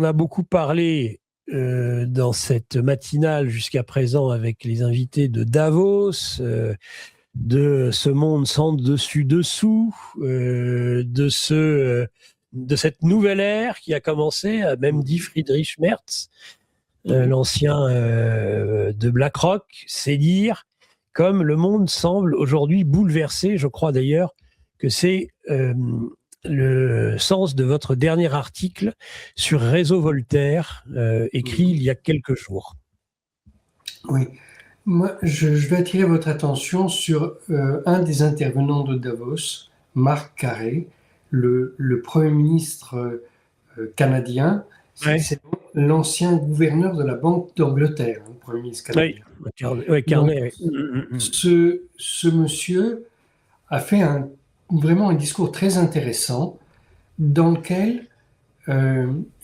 a beaucoup parlé dans cette matinale jusqu'à présent avec les invités de Davos, de ce monde sans dessus-dessous, de cette nouvelle ère qui a commencé, a même dit Friedrich Merz, l'ancien de BlackRock, c'est dire comme le monde semble aujourd'hui bouleversé. Je crois d'ailleurs que c'est le sens de votre dernier article sur Réseau Voltaire, écrit il y a quelques jours. Oui. Moi, je vais attirer votre attention sur un des intervenants de Davos, Marc Carré, le Premier ministre canadien. Ouais. C'est l'ancien gouverneur de la Banque d'Angleterre, le Premier ministre canadien. Oui, Carnet. Ce monsieur a fait vraiment un discours très intéressant dans lequel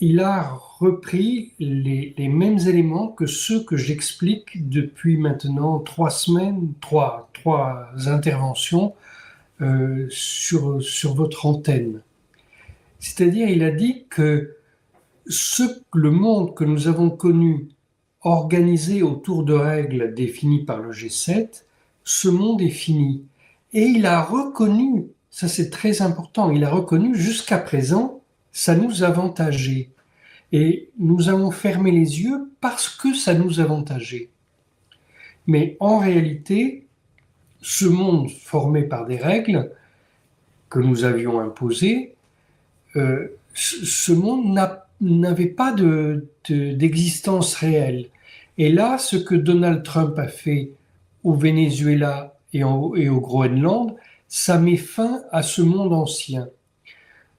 il a repris les mêmes éléments que ceux que j'explique depuis maintenant 3 semaines, trois interventions sur votre antenne. C'est-à-dire, il a dit que le monde que nous avons connu, organisé autour de règles définies par le G7, ce monde est fini. Et il a reconnu, ça c'est très important, il a reconnu jusqu'à présent, ça nous avantageait. Et nous avons fermé les yeux parce que ça nous avantageait. Mais en réalité, ce monde formé par des règles que nous avions imposées, ce monde n'avait pas d'existence réelle. Et là, ce que Donald Trump a fait au Venezuela et au Groenland, ça met fin à ce monde ancien.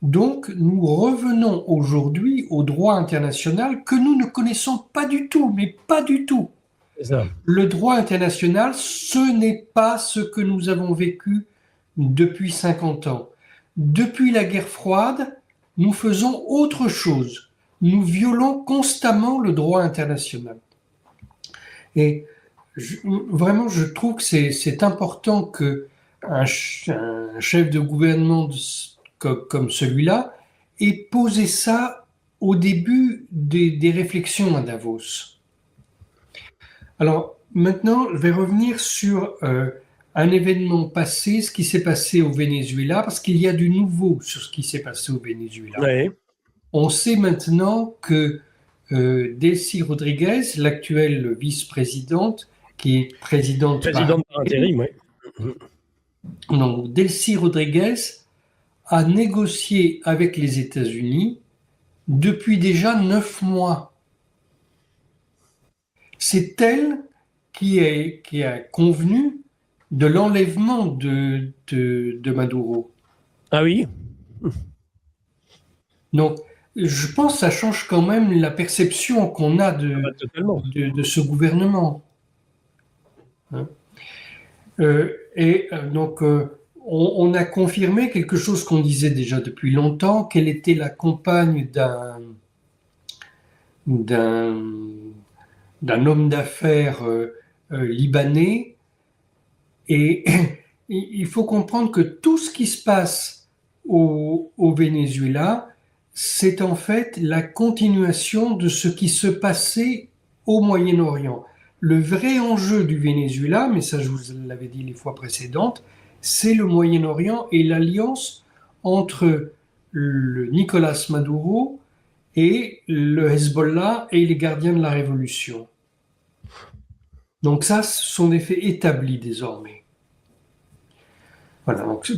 Donc, nous revenons aujourd'hui au droit international que nous ne connaissons pas du tout, mais pas du tout. C'est ça. Le droit international, ce n'est pas ce que nous avons vécu depuis 50 ans. Depuis la guerre froide, nous faisons autre chose. Nous violons constamment le droit international. Et vraiment, je trouve que c'est important qu'un chef de gouvernement comme celui-là ait posé ça au début des réflexions à Davos. Alors, maintenant, je vais revenir sur un événement passé, ce qui s'est passé au Venezuela, parce qu'il y a du nouveau sur ce qui s'est passé au Venezuela. Ouais. On sait maintenant que Delcy Rodriguez, l'actuelle vice-présidente, qui est présidente par intérim, oui. Donc, Delcy Rodriguez a négocié avec les États-Unis depuis déjà 9 mois. C'est elle qui a convenu de l'enlèvement de Maduro. Ah oui. Donc, je pense que ça change quand même la perception qu'on a de ce gouvernement. Hein? Donc, on a confirmé quelque chose qu'on disait déjà depuis longtemps, qu'elle était la compagne d'un homme d'affaires libanais. Et il faut comprendre que tout ce qui se passe au Venezuela, c'est en fait la continuation de ce qui se passait au Moyen-Orient. Le vrai enjeu du Venezuela, mais ça je vous l'avais dit les fois précédentes, c'est le Moyen-Orient et l'alliance entre le Nicolas Maduro et le Hezbollah et les gardiens de la révolution. Donc ça, ce sont des faits établis désormais. Voilà, donc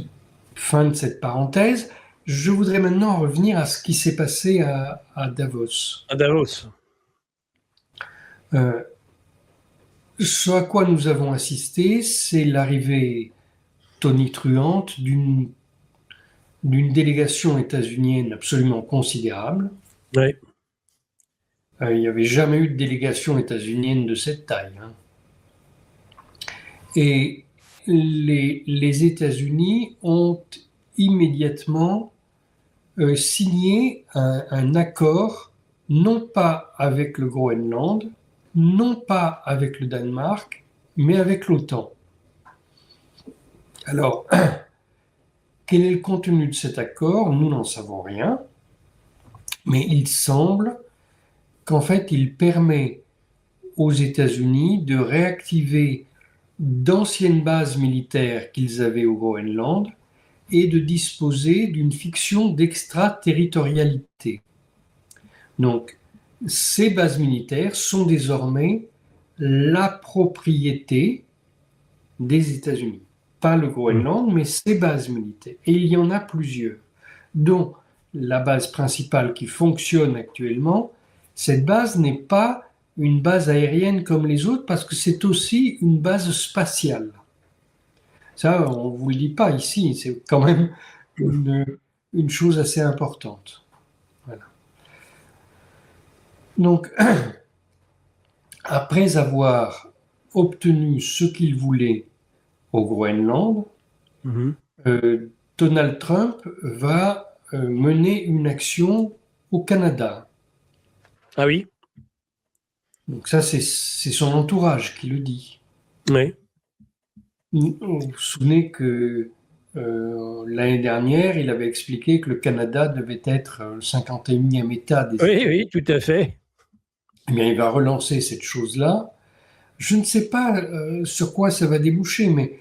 fin de cette parenthèse. Je voudrais maintenant revenir à ce qui s'est passé à Davos. À Davos. Ce à quoi nous avons assisté, c'est l'arrivée tonitruante d'une délégation états-unienne absolument considérable. Oui. Il n'y avait jamais eu de délégation états-unienne de cette taille. Hein. Et les États-Unis ont immédiatement signé un accord, non pas avec le Groenland, non pas avec le Danemark, mais avec l'OTAN. Alors, quel est le contenu de cet accord? Nous n'en savons rien, mais il semble qu'en fait, il permet aux États-Unis de réactiver d'anciennes bases militaires qu'ils avaient au Groenland et de disposer d'une fiction d'extraterritorialité. Donc, ces bases militaires sont désormais la propriété des États-Unis. Pas le Groenland, mais ces bases militaires. Et il y en a plusieurs, dont la base principale qui fonctionne actuellement. Cette base n'est pas une base aérienne comme les autres parce que c'est aussi une base spatiale. Ça, on ne vous le dit pas ici, c'est quand même une chose assez importante. Voilà. Donc, après avoir obtenu ce qu'il voulait au Groenland, Donald Trump va mener une action au Canada. Ah oui? Donc ça, c'est son entourage qui le dit. Oui. Vous vous souvenez que l'année dernière, il avait expliqué que le Canada devait être le 51e État des États-Unis. Oui, tout à fait. Eh bien, il va relancer cette chose-là. Je ne sais pas sur quoi ça va déboucher, mais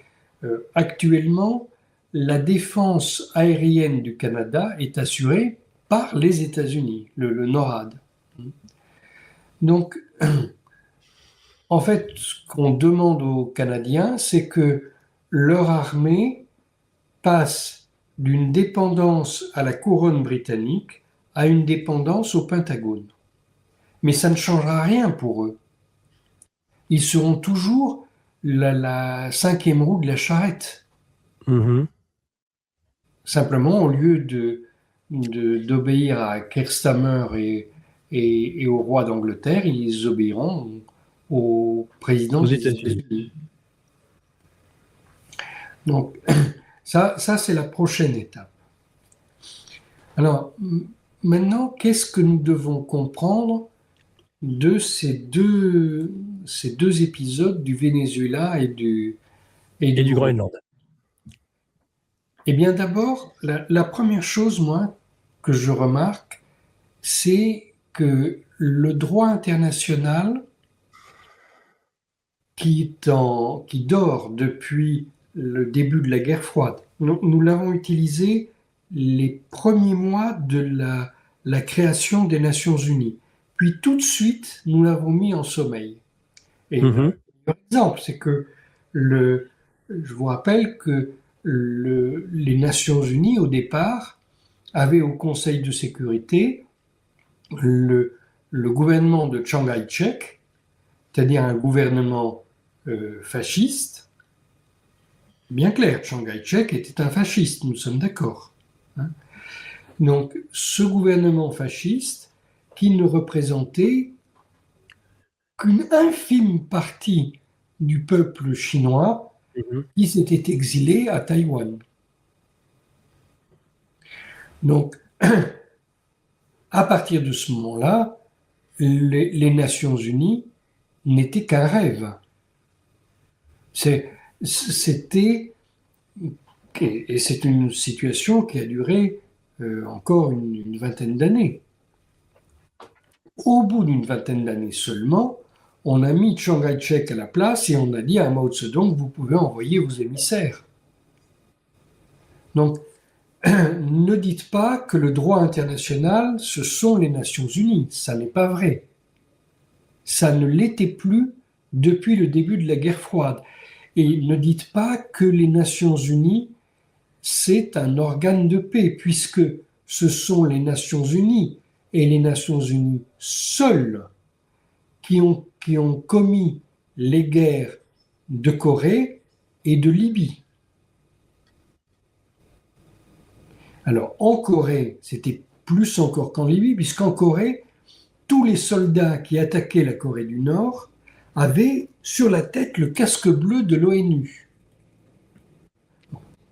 actuellement, la défense aérienne du Canada est assurée par les États-Unis, le NORAD. Donc, en fait, ce qu'on demande aux Canadiens, c'est que leur armée passe d'une dépendance à la couronne britannique à une dépendance au Pentagone. Mais ça ne changera rien pour eux. Ils seront toujours la cinquième roue de la charrette. Simplement, au lieu d'obéir à Keir Starmer et au roi d'Angleterre, ils obéiront au président Aux des États-Unis. États-Unis. Donc, ça c'est la prochaine étape. Alors, maintenant, qu'est-ce que nous devons comprendre de ces deux épisodes du Venezuela et du Groenland? Eh bien, d'abord, la première chose, moi, que je remarque, c'est que le droit international qui dort depuis le début de la guerre froide, nous l'avons utilisé les premiers mois de la création des Nations Unies. Puis tout de suite, nous l'avons mis en sommeil. Et par exemple, c'est que je vous rappelle que les Nations Unies, au départ, avaient au Conseil de sécurité le gouvernement de Chiang Kai-shek, c'est-à-dire un gouvernement fasciste. Bien clair, Chiang Kai-shek était un fasciste, nous sommes d'accord. Hein. Donc, ce gouvernement fasciste, qui ne représentait qu'une infime partie du peuple chinois, qui s'était exilé à Taïwan. Donc, à partir de ce moment-là, les Nations Unies n'étaient qu'un rêve. C'était, et c'est une situation qui a duré encore une vingtaine d'années. Au bout d'une vingtaine d'années seulement, on a mis Chiang Kai-shek à la place et on a dit à Mao Zedong, vous pouvez envoyer vos émissaires. Donc, ne dites pas que le droit international, ce sont les Nations Unies. Ça n'est pas vrai. Ça ne l'était plus depuis le début de la guerre froide. Et ne dites pas que les Nations Unies, c'est un organe de paix, puisque ce sont les Nations Unies et les Nations Unies seules qui ont commis les guerres de Corée et de Libye. Alors, en Corée, c'était plus encore qu'en Libye, puisqu'en Corée, tous les soldats qui attaquaient la Corée du Nord avaient sur la tête le casque bleu de l'ONU.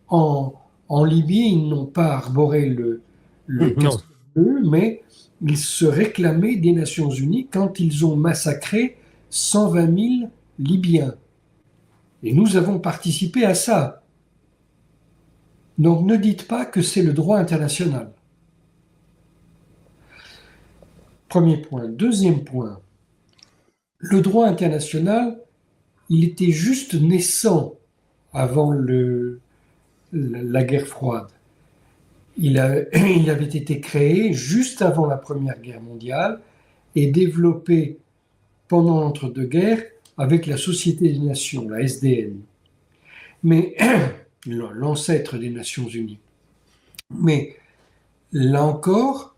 En Libye, ils n'ont pas arboré le casque bleu, mais ils se réclamaient des Nations Unies quand ils ont massacré 120 000 Libyens. Et nous avons participé à ça. Donc ne dites pas que c'est le droit international. Premier point. Deuxième point, le droit international, il était juste naissant avant la guerre froide. Il avait été créé juste avant la Première Guerre mondiale et développé pendant l'entre-deux-guerres avec la Société des Nations, la SDN, mais l'ancêtre des Nations Unies. Mais là encore,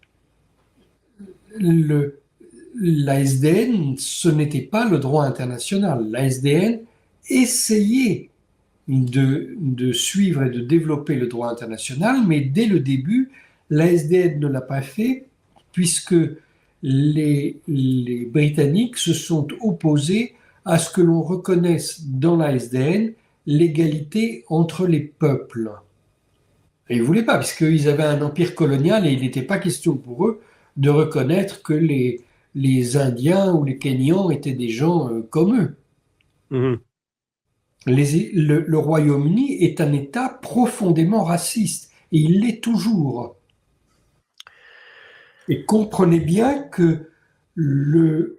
la SDN, ce n'était pas le droit international. La SDN essayait de suivre et de développer le droit international, mais dès le début, la SDN ne l'a pas fait puisque les Britanniques se sont opposés à ce que l'on reconnaisse dans la SDN l'égalité entre les peuples. Et ils ne voulaient pas, puisqu'ils avaient un empire colonial et il n'était pas question pour eux de reconnaître que les Indiens ou les Kenyans étaient des gens comme eux. Mhm. Le Royaume-Uni est un État profondément raciste, et il l'est toujours. Et comprenez bien que le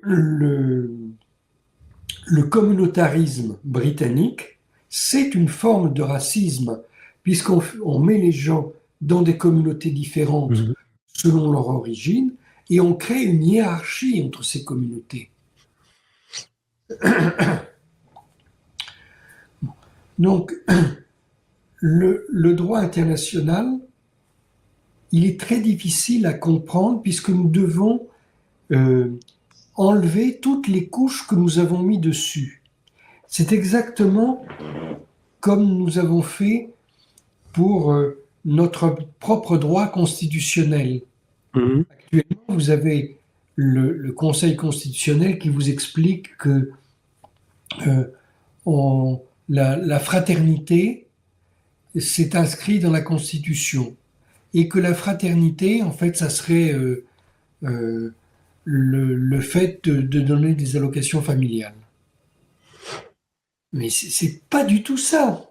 communautarisme britannique, c'est une forme de racisme, puisqu'on met les gens dans des communautés différentes Mhm. selon leur origine, et on crée une hiérarchie entre ces communautés. Donc, le droit international, il est très difficile à comprendre puisque nous devons enlever toutes les couches que nous avons mis dessus. C'est exactement comme nous avons fait pour notre propre droit constitutionnel. Mhm. Actuellement, vous avez le Conseil constitutionnel qui vous explique que la fraternité, c'est inscrit dans la Constitution. Et que la fraternité, en fait, ça serait le fait de donner des allocations familiales. Mais c'est pas du tout ça.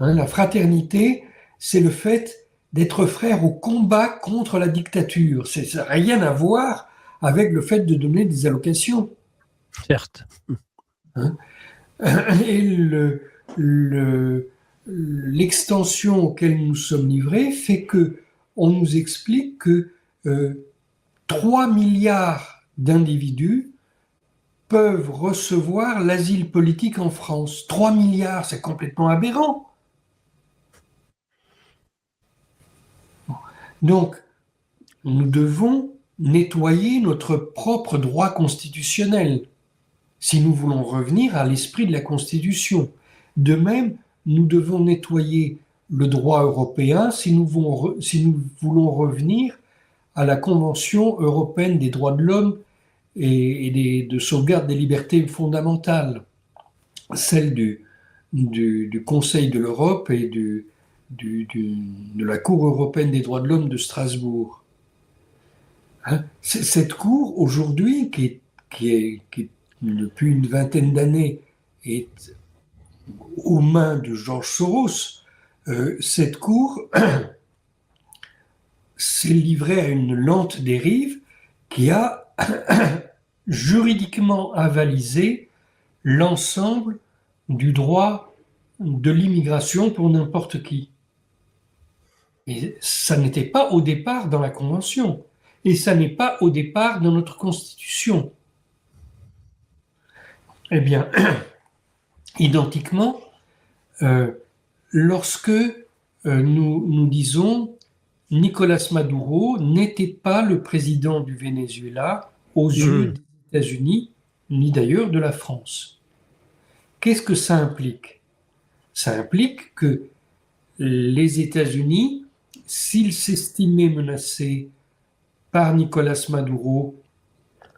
Hein, la fraternité, c'est le fait d'être frère au combat contre la dictature. Ça n'a rien à voir avec le fait de donner des allocations. Certes. Hein. Et l'extension auquel nous sommes livrés fait que on nous explique que 3 milliards d'individus peuvent recevoir l'asile politique en France. 3 milliards, c'est complètement aberrant. Donc, nous devons nettoyer notre propre droit constitutionnel si nous voulons revenir à l'esprit de la Constitution. De même, nous devons nettoyer le droit européen si nous voulons revenir à la Convention européenne des droits de l'homme et de sauvegarde des libertés fondamentales, celle du Conseil de l'Europe et de la Cour européenne des droits de l'homme de Strasbourg. Hein, cette cour, aujourd'hui, qui est depuis une vingtaine d'années, est aux mains de George Soros, cette cour s'est livrée à une lente dérive qui a juridiquement avalisé l'ensemble du droit de l'immigration pour n'importe qui. Et ça n'était pas au départ dans la Convention. Et ça n'est pas au départ dans notre Constitution. Eh bien, identiquement, lorsque nous disons Nicolás Maduro n'était pas le président du Venezuela aux yeux des États-Unis, ni d'ailleurs de la France. Qu'est-ce que ça implique? Ça implique que les États-Unis, s'ils s'estimaient menacés par Nicolás Maduro,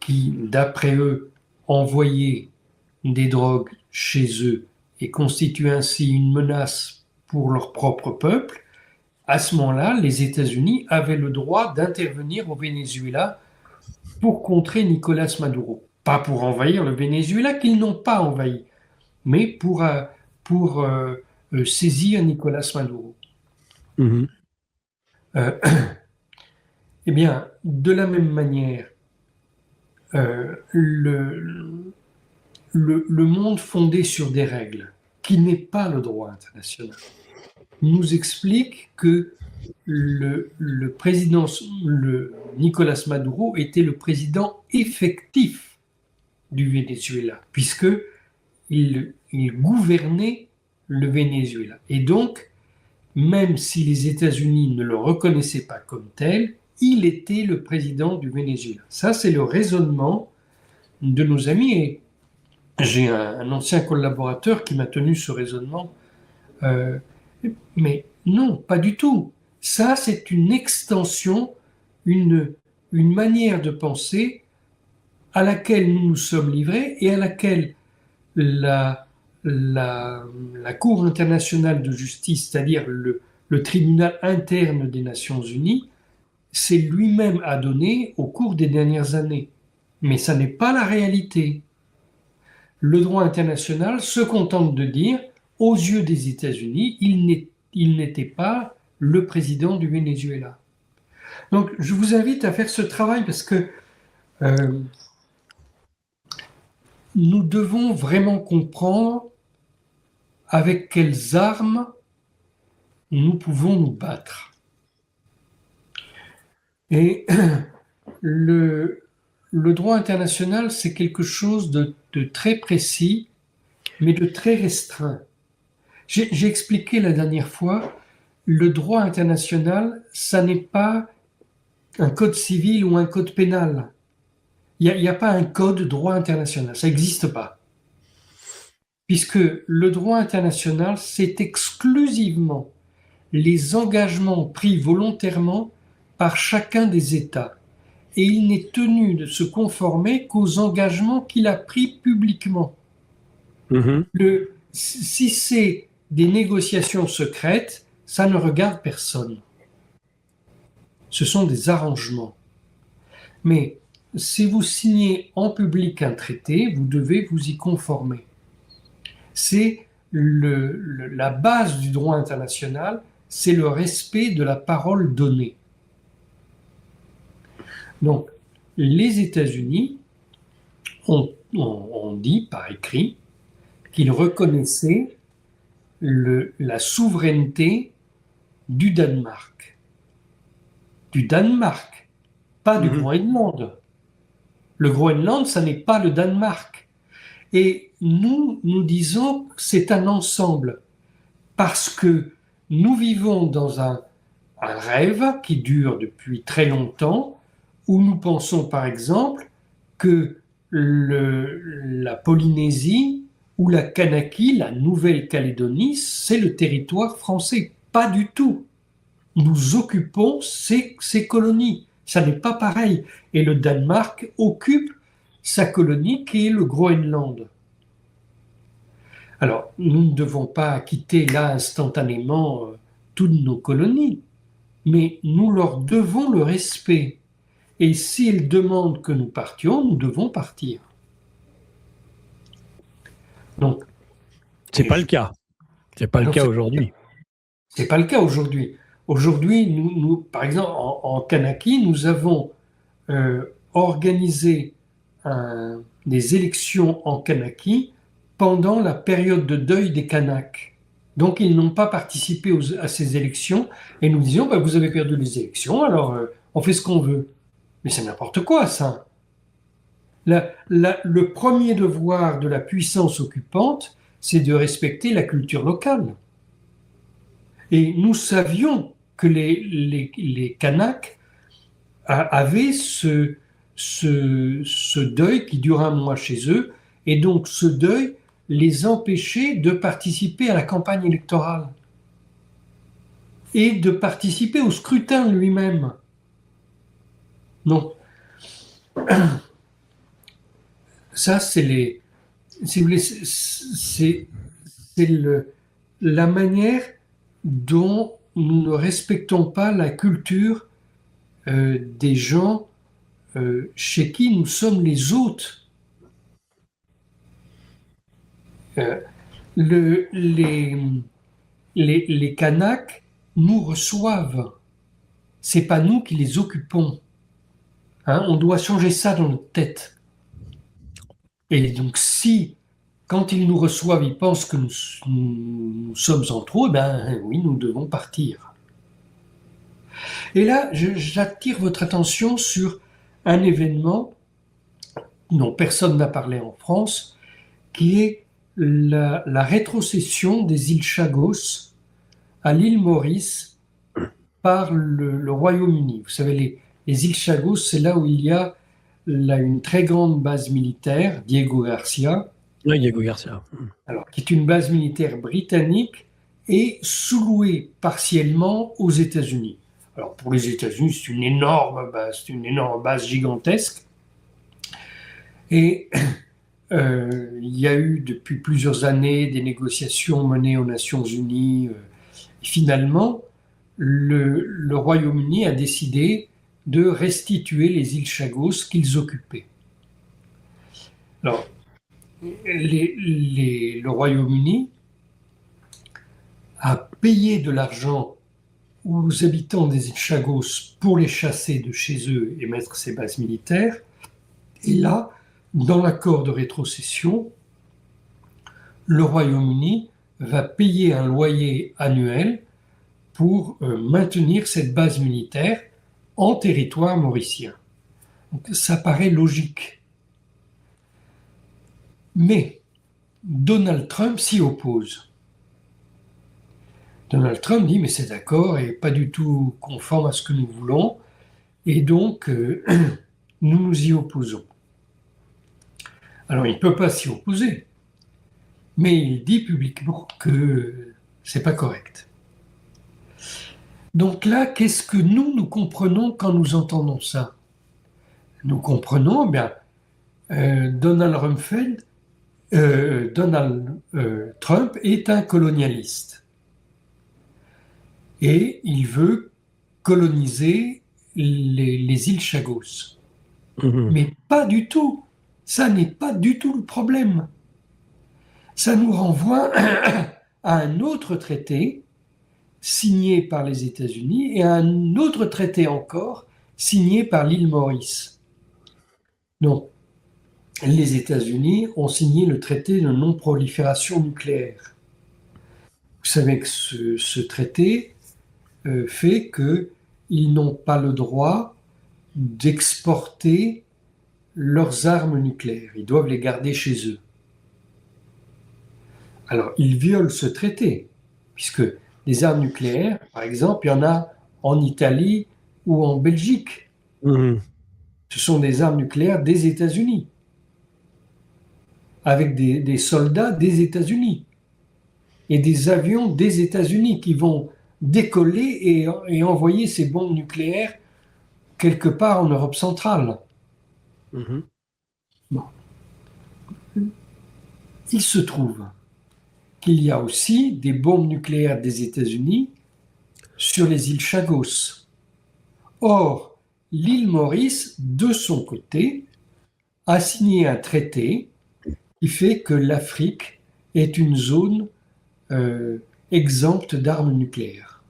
qui, d'après eux, envoyait des drogues chez eux et constituait ainsi une menace pour leur propre peuple, à ce moment-là, les États-Unis avaient le droit d'intervenir au Venezuela pour contrer Nicolás Maduro. Pas pour envahir le Venezuela, qu'ils n'ont pas envahi, mais pour saisir Nicolás Maduro. Mhm. Eh bien, de la même manière, le monde fondé sur des règles, qui n'est pas le droit international, nous explique que le président Nicolas Maduro était le président effectif du Venezuela, puisque il gouvernait le Venezuela. Et donc, même si les États-Unis ne le reconnaissaient pas comme tel, il était le président du Venezuela. Ça, c'est le raisonnement de nos amis. Et j'ai un ancien collaborateur qui m'a tenu ce raisonnement. Mais non, pas du tout. Ça, c'est une extension, une manière de penser à laquelle nous nous sommes livrés et à laquelle la Cour internationale de justice, c'est-à-dire le tribunal interne des Nations Unies, s'est lui-même adonné au cours des dernières années. Mais ça n'est pas la réalité. Le droit international se contente de dire, aux yeux des États-Unis, il n'était pas le président du Venezuela. Donc, je vous invite à faire ce travail parce que nous devons vraiment comprendre avec quelles armes nous pouvons nous battre. Et le droit international, c'est quelque chose de très précis, mais de très restreint. J'ai expliqué la dernière fois, le droit international, ça n'est pas un code civil ou un code pénal. Il n'y a pas un code droit international, ça n'existe pas. Puisque le droit international, c'est exclusivement les engagements pris volontairement par chacun des États. Et il n'est tenu de se conformer qu'aux engagements qu'il a pris publiquement. Si c'est des négociations secrètes, ça ne regarde personne. Ce sont des arrangements. Mais si vous signez en public un traité, vous devez vous y conformer. C'est la base du droit international, c'est le respect de la parole donnée. Donc, les États-Unis ont dit par écrit qu'ils reconnaissaient la souveraineté du Danemark. Du Danemark, pas du Groenland. Le Groenland, ça n'est pas le Danemark. Et nous disons que c'est un ensemble, parce que nous vivons dans un rêve qui dure depuis très longtemps, où nous pensons par exemple que la Polynésie ou la Kanaki, la Nouvelle-Calédonie, c'est le territoire français. Pas du tout. Nous occupons ces colonies. Ça n'est pas pareil. Et le Danemark occupe sa colonie qui est le Groenland. Alors, nous ne devons pas quitter là instantanément toutes nos colonies, mais nous leur devons le respect. Et s'ils demandent que nous partions, nous devons partir. Donc, c'est pas le cas. C'est pas le cas aujourd'hui. C'est pas le cas aujourd'hui. Aujourd'hui, nous, par exemple, en Kanaki, nous avons organisé des élections en Kanaki pendant la période de deuil des Kanaks. Donc, ils n'ont pas participé à ces élections et nous disions, vous avez perdu les élections, alors on fait ce qu'on veut. Mais c'est n'importe quoi, ça. Le premier devoir de la puissance occupante, c'est de respecter la culture locale. Et nous savions que les Kanaks avaient ce deuil qui durait un mois chez eux, et donc ce deuil les empêchait de participer à la campagne électorale et de participer au scrutin lui-même. Donc, ça, c'est la manière dont nous ne respectons pas la culture des gens chez qui nous sommes les hôtes. Les Kanaks nous reçoivent. C'est pas nous qui les occupons. Hein, on doit changer ça dans notre tête. Et donc, si, quand ils nous reçoivent, ils pensent que nous sommes en trop, ben oui, nous devons partir. Et là, j'attire votre attention sur un événement dont personne n'a parlé en France, qui est la rétrocession des îles Chagos à l'île Maurice par le Royaume-Uni. Vous savez, les îles Chagos, c'est là où il y a une très grande base militaire, Diego Garcia, Oui, Diego Garcia. alors, qui est une base militaire britannique et sous-louée partiellement aux États-Unis. Alors pour les États-Unis, c'est une énorme base gigantesque. Et il y a eu depuis plusieurs années des négociations menées aux Nations Unies. Finalement, le Royaume-Uni a décidé de restituer les îles Chagos qu'ils occupaient. Alors, le Royaume-Uni a payé de l'argent aux habitants des îles Chagos pour les chasser de chez eux et mettre ses bases militaires. Et là, dans l'accord de rétrocession, le Royaume-Uni va payer un loyer annuel pour maintenir cette base militaire en territoire mauricien. Donc, ça paraît logique. Mais Donald Trump s'y oppose. Donald Trump dit mais c'est d'accord et pas du tout conforme à ce que nous voulons et donc nous nous y opposons. Alors il ne peut pas s'y opposer, mais il dit publiquement que c'est pas correct. Donc là, qu'est-ce que nous comprenons quand nous entendons ça? Nous comprenons, bien, Donald Trump est un colonialiste. Et il veut coloniser les îles Chagos. Mais pas du tout. Ça n'est pas du tout le problème. Ça nous renvoie à un autre traité signé par les États-Unis et à un autre traité encore signé par l'île Maurice. Donc, les États-Unis ont signé le traité de non-prolifération nucléaire. Vous savez que ce traité fait qu'ils n'ont pas le droit d'exporter leurs armes nucléaires. Ils doivent les garder chez eux. Alors, ils violent ce traité, puisque les armes nucléaires, par exemple, il y en a en Italie ou en Belgique. Ce sont des armes nucléaires des États-Unis, avec des soldats des États-Unis et des avions des États-Unis qui vont décoller et envoyer ces bombes nucléaires quelque part en Europe centrale. Bon. Il se trouve qu'il y a aussi des bombes nucléaires des États-Unis sur les îles Chagos. Or, l'île Maurice, de son côté, a signé un traité qui fait que l'Afrique est une zone exempte d'armes nucléaires.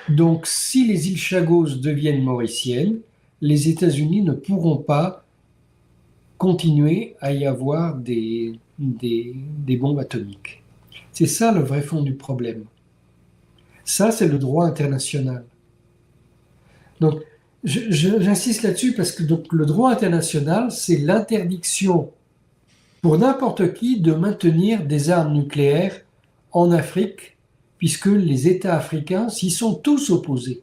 Donc, si les îles Chagos deviennent mauriciennes, les États-Unis ne pourront pas continuer à y avoir des bombes atomiques. C'est ça le vrai fond du problème. Ça, c'est le droit international. Donc, j'insiste là-dessus parce que donc, le droit international, c'est l'interdiction pour n'importe qui de maintenir des armes nucléaires en Afrique, puisque les États africains s'y sont tous opposés.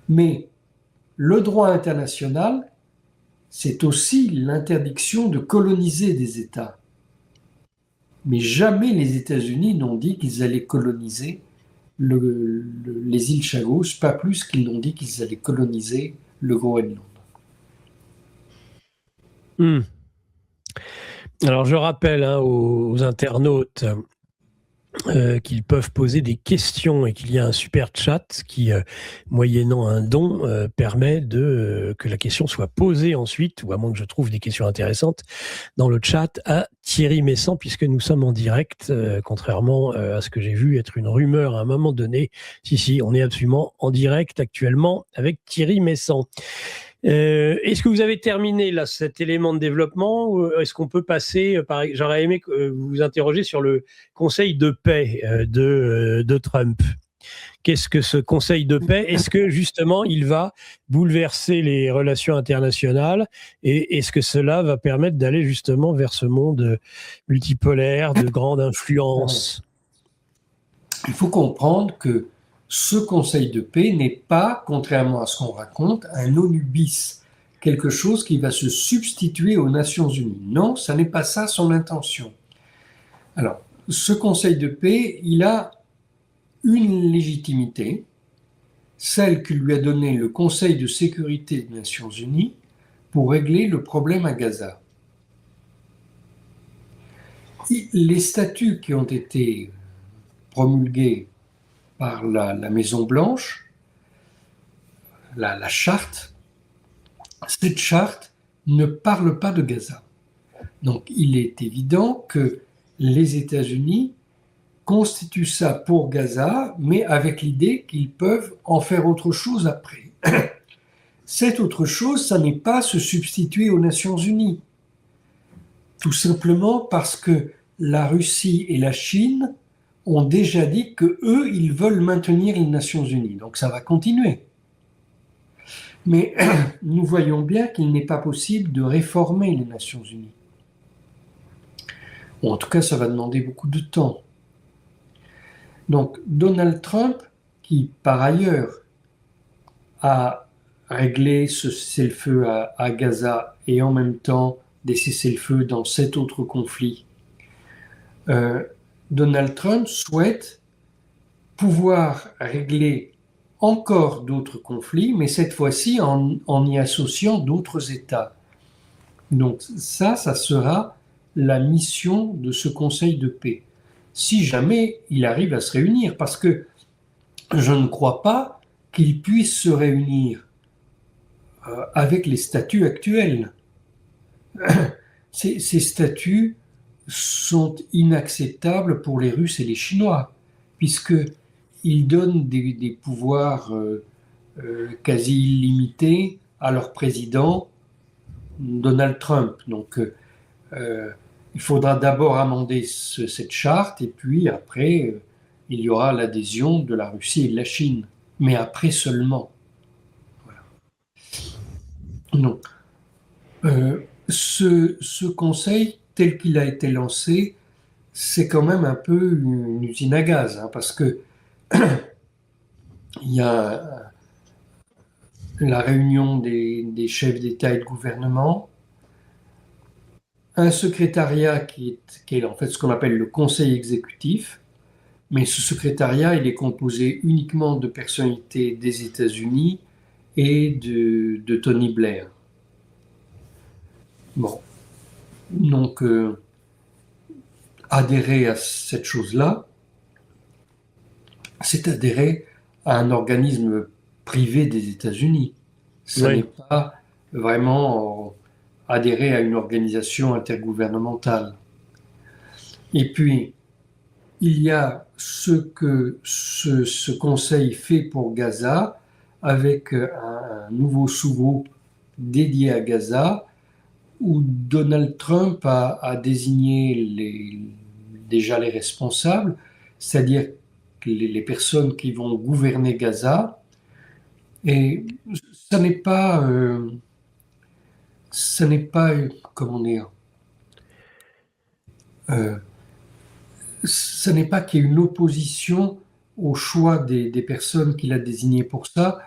Mais le droit international, c'est aussi l'interdiction de coloniser des États. Mais jamais les États-Unis n'ont dit qu'ils allaient coloniser les îles Chagos, pas plus qu'ils n'ont dit qu'ils allaient coloniser le Groenland. Alors je rappelle aux internautes qu'ils peuvent poser des questions et qu'il y a un super chat qui, moyennant un don, permet que la question soit posée ensuite, ou à moins que je trouve des questions intéressantes, dans le chat à Thierry Messant, puisque nous sommes en direct, contrairement à ce que j'ai vu être une rumeur à un moment donné. Si, on est absolument en direct actuellement avec Thierry Messant. Est-ce que vous avez terminé là cet élément de développement ou est-ce qu'on peut passer j'aurais aimé que vous vous interrogiez sur le conseil de paix de Trump. Qu'est-ce que ce conseil de paix? Est-ce que justement il va bouleverser les relations internationales et est-ce que cela va permettre d'aller justement vers ce monde multipolaire de grande influence? Il faut comprendre que ce Conseil de paix n'est pas, contrairement à ce qu'on raconte, un ONU bis, quelque chose qui va se substituer aux Nations Unies. Non, ça n'est pas ça son intention. Alors, ce Conseil de paix, il a une légitimité, celle que lui a donnée le Conseil de sécurité des Nations Unies pour régler le problème à Gaza. Les statuts qui ont été promulgués par la Maison-Blanche, la charte, cette charte ne parle pas de Gaza. Donc il est évident que les États-Unis constituent ça pour Gaza, mais avec l'idée qu'ils peuvent en faire autre chose après. Cette autre chose, ça n'est pas se substituer aux Nations Unies. Tout simplement parce que la Russie et la Chine ont déjà dit que eux, ils veulent maintenir les Nations Unies. Donc ça va continuer. Mais nous voyons bien qu'il n'est pas possible de réformer les Nations Unies. Ou en tout cas, ça va demander beaucoup de temps. Donc Donald Trump, qui par ailleurs a réglé ce cessez-le-feu à Gaza et en même temps des cessez-le-feu dans 7 autres conflits, Donald Trump souhaite pouvoir régler encore d'autres conflits, mais cette fois-ci en y associant d'autres États. Donc ça sera la mission de ce Conseil de paix. Si jamais il arrive à se réunir, parce que je ne crois pas qu'il puisse se réunir avec les statuts actuels. Ces statuts sont inacceptables pour les Russes et les Chinois, puisqu'ils donnent des pouvoirs quasi illimités à leur président Donald Trump. Donc il faudra d'abord amender cette charte et puis après il y aura l'adhésion de la Russie et de la Chine, mais après seulement. Voilà. Donc ce conseil tel qu'il a été lancé, c'est quand même un peu une usine à gaz, hein, parce que il y a la réunion des chefs d'État et de gouvernement, un secrétariat qui est en fait ce qu'on appelle le conseil exécutif, mais ce secrétariat, il est composé uniquement de personnalités des États-Unis et de Tony Blair. Bon, donc adhérer à cette chose-là, c'est adhérer à un organisme privé des États-Unis. Ça n'est pas vraiment adhérer à une organisation intergouvernementale. Et puis, il y a ce que ce conseil fait pour Gaza avec un nouveau sous-groupe dédié à Gaza où Donald Trump a désigné déjà les responsables, c'est-à-dire les personnes qui vont gouverner Gaza. Et ça n'est pas, comment dire, ce n'est pas qu'il y ait une opposition au choix des personnes qu'il a désignées pour ça,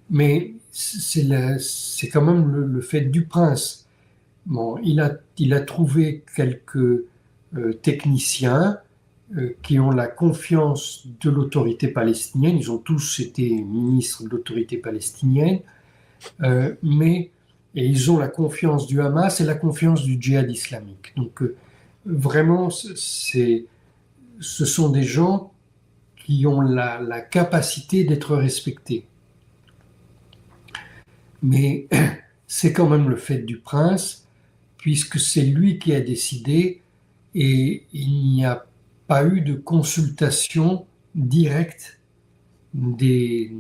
mais c'est quand même le fait du prince. Bon, il a trouvé quelques techniciens qui ont la confiance de l'autorité palestinienne. Ils ont tous été ministres de l'autorité palestinienne, et ils ont la confiance du Hamas et la confiance du djihad islamique. Donc vraiment, ce sont des gens qui ont la capacité d'être respectés. Mais c'est quand même le fait du prince, puisque c'est lui qui a décidé et il n'y a pas eu de consultation directe des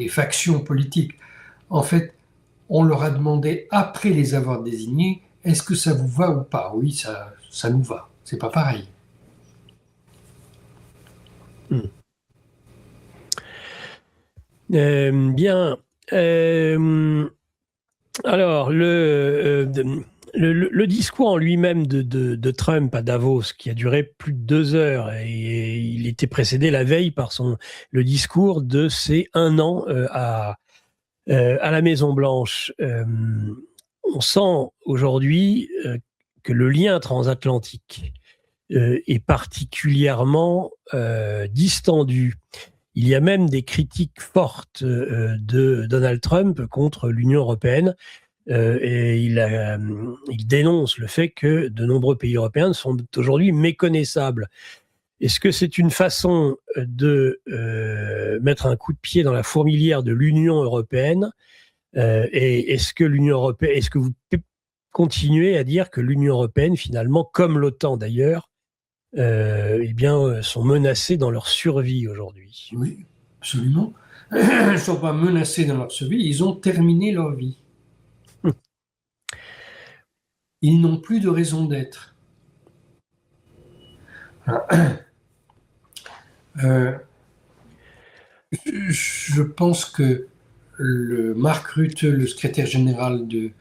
factions politiques. En fait, on leur a demandé, après les avoir désignés, est-ce que ça vous va ou pas? Oui, ça nous va. C'est pas pareil. Bien. Alors, le discours en lui-même de Trump à Davos, qui a duré plus de 2 heures, et il était précédé la veille par le discours de ses 1 an à la Maison-Blanche. On sent aujourd'hui que le lien transatlantique est particulièrement distendu. Il y a même des critiques fortes de Donald Trump contre l'Union européenne et il dénonce le fait que de nombreux pays européens sont aujourd'hui méconnaissables. Est-ce que c'est une façon de mettre un coup de pied dans la fourmilière de l'Union européenne et est-ce que vous continuez à dire que l'Union européenne, finalement, comme l'OTAN d'ailleurs, sont menacés dans leur survie aujourd'hui? Oui, absolument. Ils ne sont pas menacés dans leur survie, ils ont terminé leur vie. Ils n'ont plus de raison d'être. Je pense que Mark Rutte, le secrétaire général de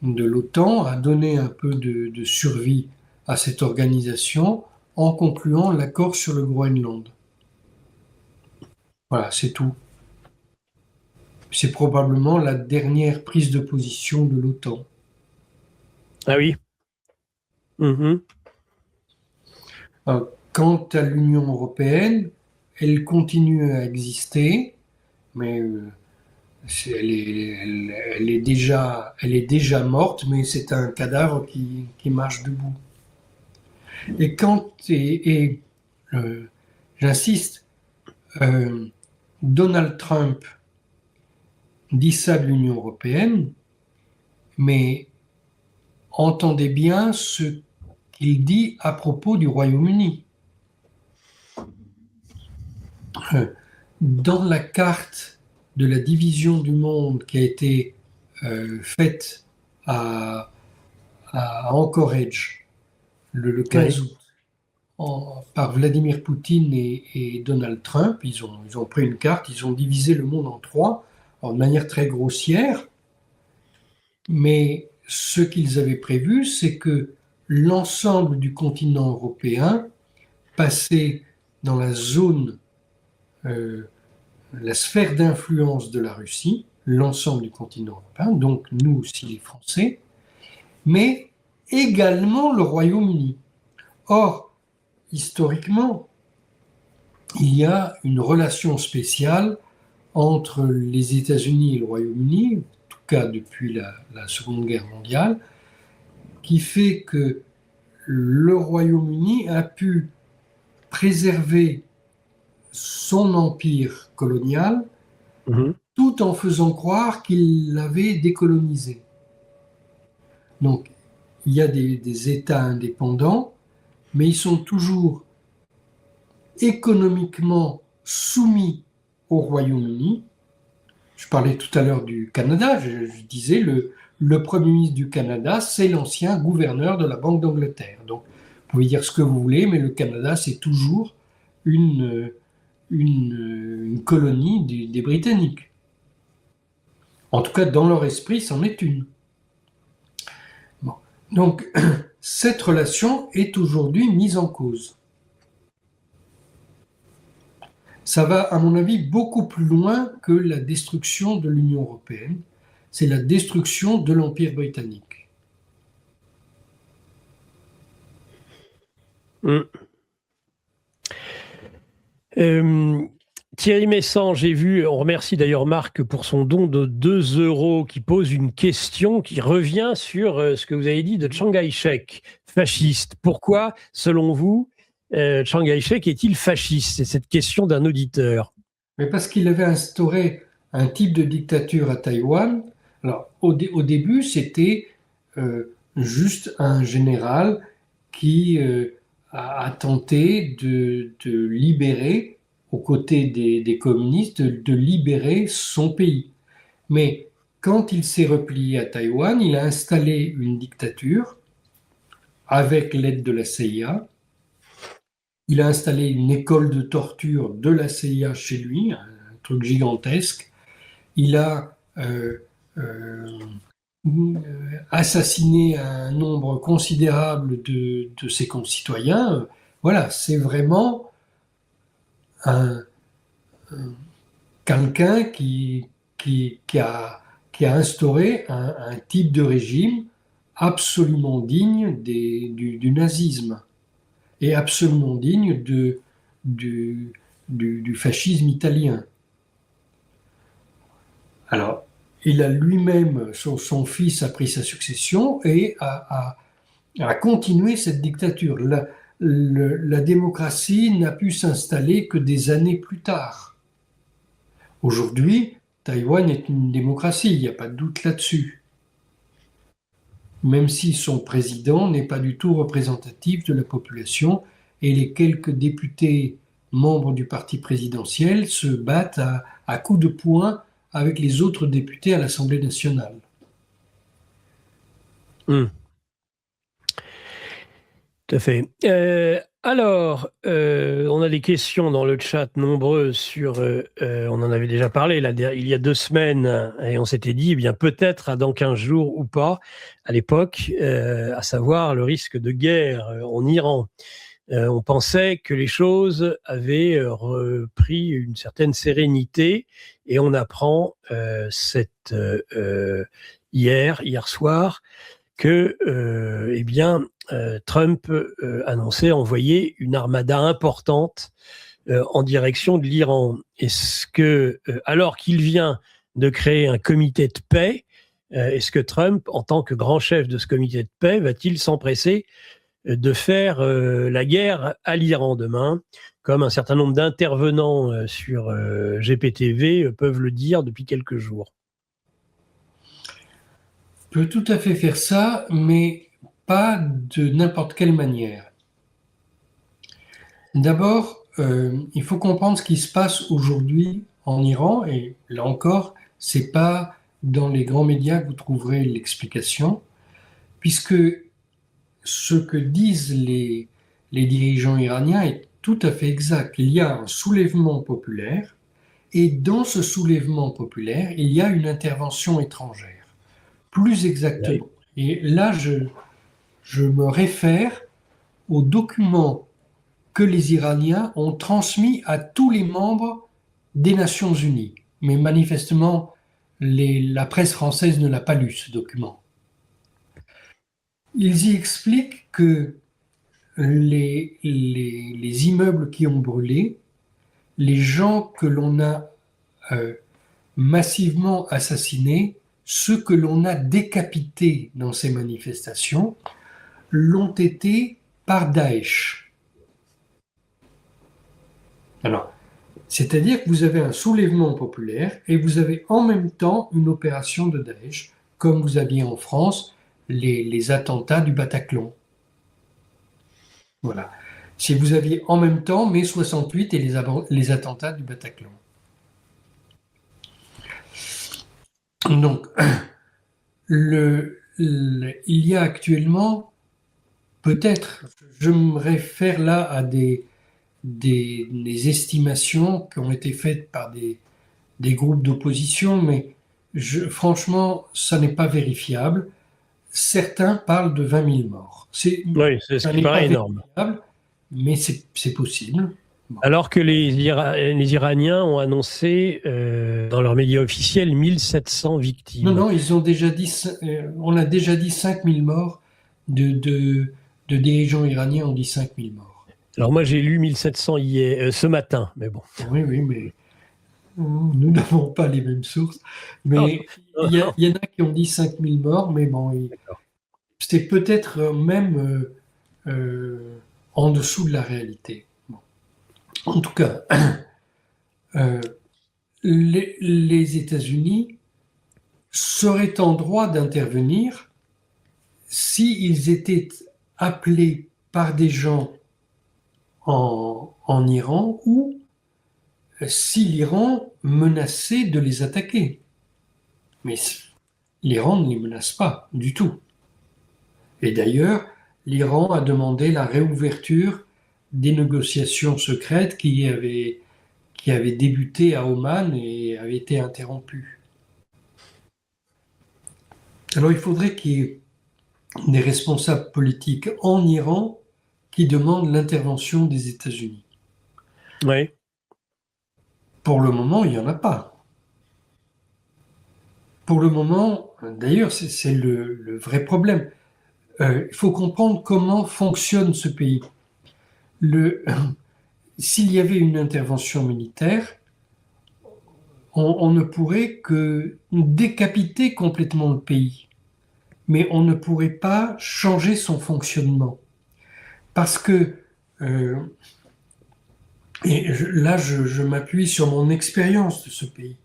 l'OTAN, a donné un peu de survie à cette organisation en concluant l'accord sur le Groenland. Voilà, c'est tout. C'est probablement la dernière prise de position de l'OTAN. Ah oui. Quant à l'Union européenne, elle continue à exister, mais elle est déjà morte, mais c'est un cadavre qui marche debout. Et j'insiste, Donald Trump dit ça de l'Union européenne, mais entendez bien ce qu'il dit à propos du Royaume-Uni. Dans la carte de la division du monde qui a été faite à Anchorage le 15 août par Vladimir Poutine et Donald Trump, ils ont pris une carte, ils ont divisé le monde en 3, de manière très grossière, mais ce qu'ils avaient prévu, c'est que l'ensemble du continent européen passait dans la zone, la sphère d'influence de la Russie, l'ensemble du continent européen, donc nous aussi les Français, mais également le Royaume-Uni. Or, historiquement, il y a une relation spéciale entre les États-Unis et le Royaume-Uni, en tout cas depuis la Seconde Guerre mondiale, qui fait que le Royaume-Uni a pu préserver son empire colonial tout en faisant croire qu'il l'avait décolonisé. Donc, il y a des États indépendants, mais ils sont toujours économiquement soumis au Royaume-Uni. Je parlais tout à l'heure du Canada, je disais le Premier ministre du Canada, c'est l'ancien gouverneur de la Banque d'Angleterre. Donc, vous pouvez dire ce que vous voulez, mais le Canada, c'est toujours une colonie des Britanniques. En tout cas, dans leur esprit, c'en est une. Bon. Donc, cette relation est aujourd'hui mise en cause. Ça va, à mon avis, beaucoup plus loin que la destruction de l'Union européenne. C'est la destruction de l'Empire britannique. Thierry Messant, j'ai vu, on remercie d'ailleurs Marc pour son don de 2 €, qui pose une question qui revient sur ce que vous avez dit de Chiang Kai-shek, fasciste. Pourquoi, selon vous, Chiang Kai-shek est-il fasciste? C'est cette question d'un auditeur. Mais parce qu'il avait instauré un type de dictature à Taïwan. Alors, au début, c'était juste un général qui a tenté de libérer, aux côtés des communistes, de libérer son pays. Mais quand il s'est replié à Taïwan, il a installé une dictature avec l'aide de la CIA. Il a installé une école de torture de la CIA chez lui, un truc gigantesque. Il a assassiné un nombre considérable de ses concitoyens. Voilà, c'est vraiment un, quelqu'un qui a instauré un type de régime absolument digne du nazisme et absolument digne du fascisme italien. Alors, il a lui-même, son fils a pris sa succession et a continué cette dictature. La démocratie n'a pu s'installer que des années plus tard. Aujourd'hui, Taïwan est une démocratie, il n'y a pas de doute là-dessus. Même si son président n'est pas du tout représentatif de la population et les quelques députés membres du parti présidentiel se battent à coups de poing avec les autres députés à l'Assemblée nationale. Tout à fait. Alors, on a des questions dans le chat nombreuses sur. On en avait déjà parlé là, il y a 2 semaines et on s'était dit, eh bien peut-être dans 15 jours ou pas, à l'époque, à savoir le risque de guerre en Iran. On pensait que les choses avaient repris une certaine sérénité et on apprend hier soir que eh bien, Trump annonçait envoyer une armada importante en direction de l'Iran. Est-ce que, alors qu'il vient de créer un comité de paix, est-ce que Trump, en tant que grand chef de ce comité de paix, va-t-il s'empresser de faire la guerre à l'Iran demain, comme un certain nombre d'intervenants sur GPTV peuvent le dire depuis quelques jours? Peut tout à fait faire ça, mais pas de n'importe quelle manière. D'abord, il faut comprendre ce qui se passe aujourd'hui en Iran, et là encore, c'est pas dans les grands médias que vous trouverez l'explication, puisque ce que disent les dirigeants iraniens est tout à fait exact. Il y a un soulèvement populaire, et dans ce soulèvement populaire, il y a une intervention étrangère. Plus exactement. Et là, je me réfère aux documents que les Iraniens ont transmis à tous les membres des Nations Unies. Mais manifestement, la presse française ne l'a pas lu, ce document. Ils y expliquent que les immeubles qui ont brûlé, les gens que l'on a massivement assassinés, ceux que l'on a décapités dans ces manifestations, l'ont été par Daesh. Alors, c'est-à-dire que vous avez un soulèvement populaire et vous avez en même temps une opération de Daesh, comme vous aviez en France les attentats du Bataclan. Voilà. Si vous aviez en même temps mai 68 et les attentats du Bataclan. Donc, il y a actuellement, peut-être, je me réfère là à des estimations qui ont été faites par des groupes d'opposition, mais franchement, ça n'est pas vérifiable. Certains parlent de 20 000 morts. Oui, c'est ce qui paraît énorme. Mais c'est possible. Bon. Alors que les Iraniens ont annoncé dans leurs médias officiels 1700 victimes. Non, ils ont déjà dit, on a déjà dit 5 000 morts, de dirigeants iraniens ont dit 5 000 morts. Alors moi j'ai lu 1700 ce matin, mais bon. Oui, mais nous n'avons pas les mêmes sources. Mais il y en a qui ont dit 5 000 morts, mais bon, c'est peut-être même en dessous de la réalité. Bon. En tout cas, les États-Unis seraient en droit d'intervenir s'ils étaient appelés par des gens en Iran ou si l'Iran menaçait de les attaquer. Mais l'Iran ne les menace pas du tout. Et d'ailleurs, l'Iran a demandé la réouverture des négociations secrètes qui avaient débuté à Oman et avaient été interrompues. Alors il faudrait qu'il y ait des responsables politiques en Iran qui demandent l'intervention des États-Unis. Oui. Pour le moment, il n'y en a pas. Pour le moment, d'ailleurs, c'est le vrai problème. Il faut comprendre comment fonctionne ce pays. S'il y avait une intervention militaire, on ne pourrait que décapiter complètement le pays. Mais on ne pourrait pas changer son fonctionnement. Parce que, là je m'appuie sur mon expérience de ce pays,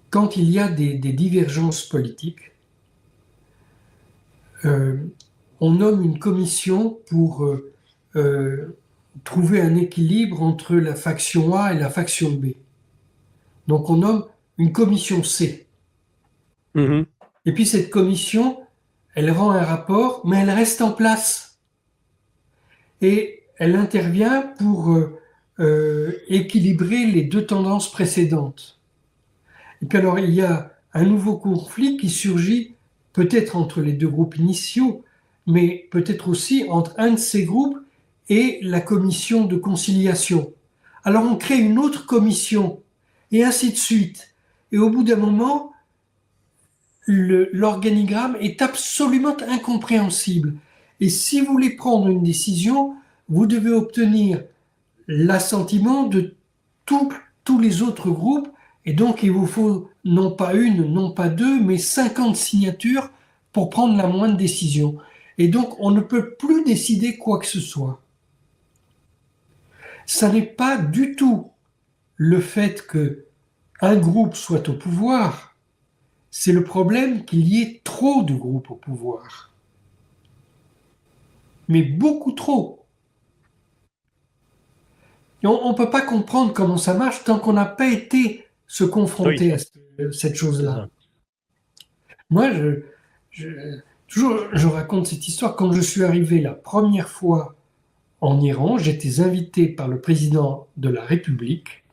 quand il y a des divergences politiques, on nomme une commission pour trouver un équilibre entre la faction A et la faction B. Donc on nomme une commission C. Mmh. Et puis cette commission, elle rend un rapport, mais elle reste en place. Et elle intervient pour équilibrer les deux tendances précédentes. Et puis alors il y a un nouveau conflit qui surgit peut-être entre les deux groupes initiaux, mais peut-être aussi entre un de ces groupes et la commission de conciliation. Alors on crée une autre commission, et ainsi de suite. Et au bout d'un moment, l'organigramme est absolument incompréhensible. Et si vous voulez prendre une décision, vous devez obtenir l'assentiment de tous les autres groupes, et donc il vous faut non pas une, non pas deux, mais 50 signatures pour prendre la moindre décision. Et donc on ne peut plus décider quoi que ce soit. Ça n'est pas du tout le fait que un groupe soit au pouvoir, c'est le problème qu'il y ait trop de groupes au pouvoir. Mais beaucoup trop. Et on ne peut pas comprendre comment ça marche tant qu'on n'a pas été se confronter à cette chose-là. Moi, je raconte cette histoire. Quand je suis arrivé la première fois en Iran, j'étais invité par le président de la République.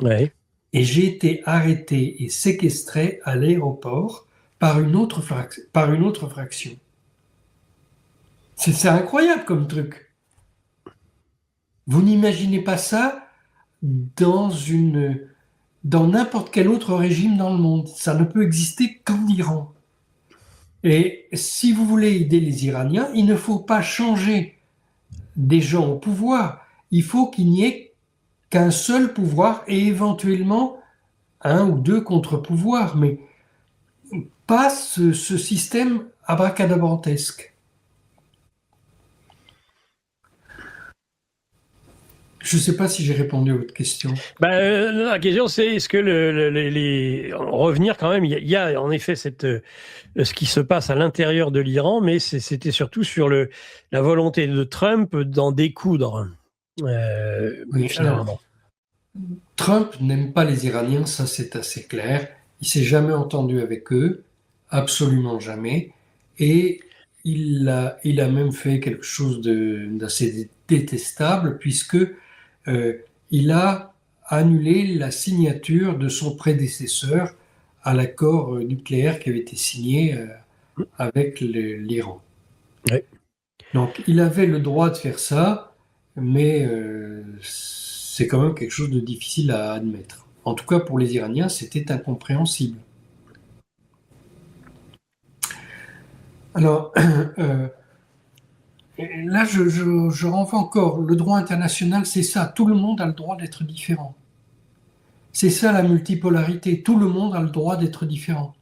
Ouais. Et j'ai été arrêté et séquestré à l'aéroport par une autre fraction. C'est incroyable comme truc. Vous n'imaginez pas ça dans n'importe quel autre régime dans le monde. Ça ne peut exister qu'en Iran. Et si vous voulez aider les Iraniens, il ne faut pas changer des gens au pouvoir. Il faut qu'il n'y ait qu'un seul pouvoir et éventuellement un ou deux contre-pouvoirs, mais pas ce système abracadabrantesque. Je ne sais pas si j'ai répondu à votre question. La question, c'est est-ce que revenir quand même, il y a en effet ce qui se passe à l'intérieur de l'Iran, mais c'était surtout sur la volonté de Trump d'en découdre. Oui, finalement. alors, Trump n'aime pas les Iraniens, ça c'est assez clair. Il s'est jamais entendu avec eux, absolument jamais. Et il a même fait quelque chose d'assez détestable, puisque il a annulé la signature de son prédécesseur à l'accord nucléaire qui avait été signé avec l'Iran. Oui. Donc il avait le droit de faire ça, mais c'est quand même quelque chose de difficile à admettre. En tout cas pour les Iraniens, c'était incompréhensible. Alors, là, je renvoie encore, le droit international, c'est ça, tout le monde a le droit d'être différent. C'est ça la multipolarité, tout le monde a le droit d'être différent.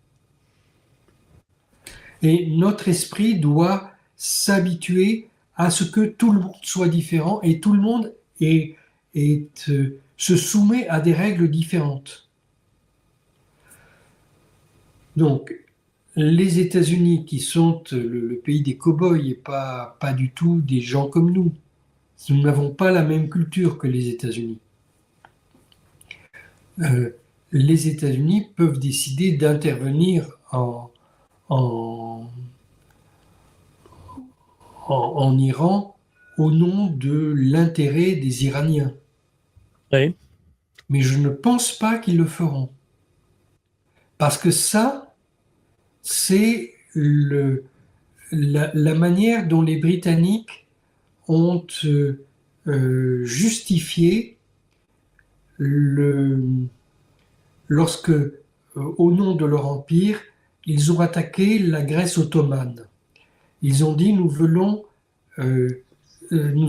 Et notre esprit doit s'habituer à ce que tout le monde soit différent et tout le monde se soumet à des règles différentes. Donc, les États-Unis, qui sont le pays des cow-boys et pas du tout des gens comme nous n'avons pas la même culture que les États-Unis. Les États-Unis peuvent décider d'intervenir en Iran au nom de l'intérêt des Iraniens. Oui. Mais je ne pense pas qu'ils le feront. Parce que ça, c'est la manière dont les Britanniques ont justifié lorsque, au nom de leur empire, ils ont attaqué la Grèce ottomane. Ils ont dit nous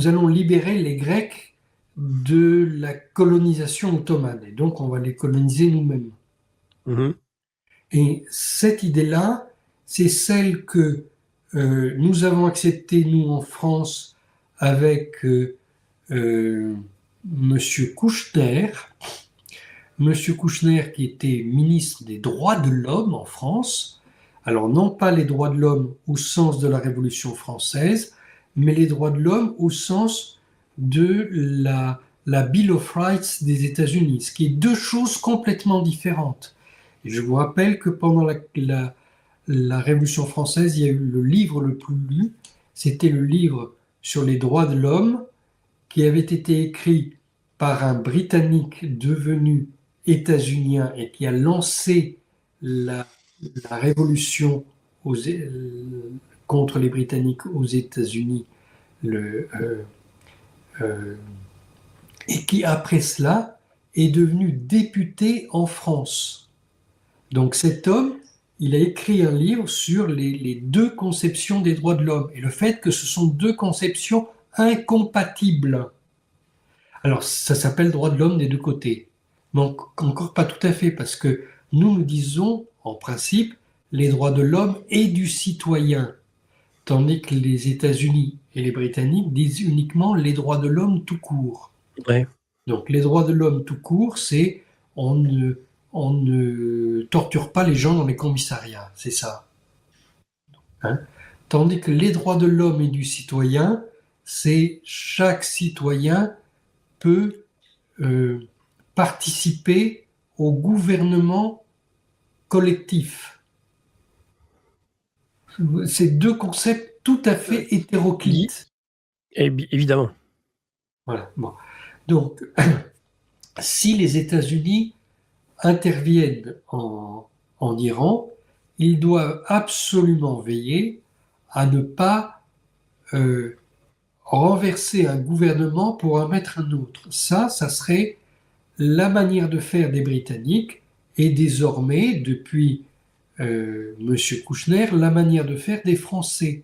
allons libérer les Grecs de la colonisation ottomane et donc on va les coloniser nous-mêmes. Mhm. Et cette idée-là, c'est celle que nous avons acceptée, nous, en France, avec Monsieur Kouchner. Monsieur Kouchner, qui était ministre des droits de l'homme en France. Alors, non pas les droits de l'homme au sens de la Révolution française, mais les droits de l'homme au sens de la Bill of Rights des États-Unis, ce qui est deux choses complètement différentes. Et je vous rappelle que pendant la Révolution française, il y a eu le livre le plus lu, c'était le livre sur les droits de l'homme, qui avait été écrit par un Britannique devenu états-unien et qui a lancé la révolution contre les Britanniques aux États-Unis, et qui, après cela, est devenu député en France. Donc cet homme, il a écrit un livre sur les deux conceptions des droits de l'homme et le fait que ce sont deux conceptions incompatibles. Alors ça s'appelle droits de l'homme des deux côtés. Donc encore pas tout à fait, parce que nous disons, en principe, les droits de l'homme et du citoyen, tandis que les États-Unis et les Britanniques disent uniquement les droits de l'homme tout court. Ouais. Donc les droits de l'homme tout court, c'est on ne torture pas les gens dans les commissariats, c'est ça. Hein? Tandis que les droits de l'homme et du citoyen, c'est chaque citoyen peut participer au gouvernement collectif. C'est deux concepts tout à fait hétéroclites. Évidemment. Voilà. Bon. Donc, si les États-Unis interviennent en Iran, ils doivent absolument veiller à ne pas renverser un gouvernement pour en mettre un autre. Ça serait la manière de faire des Britanniques et désormais, depuis Monsieur Kouchner, la manière de faire des Français.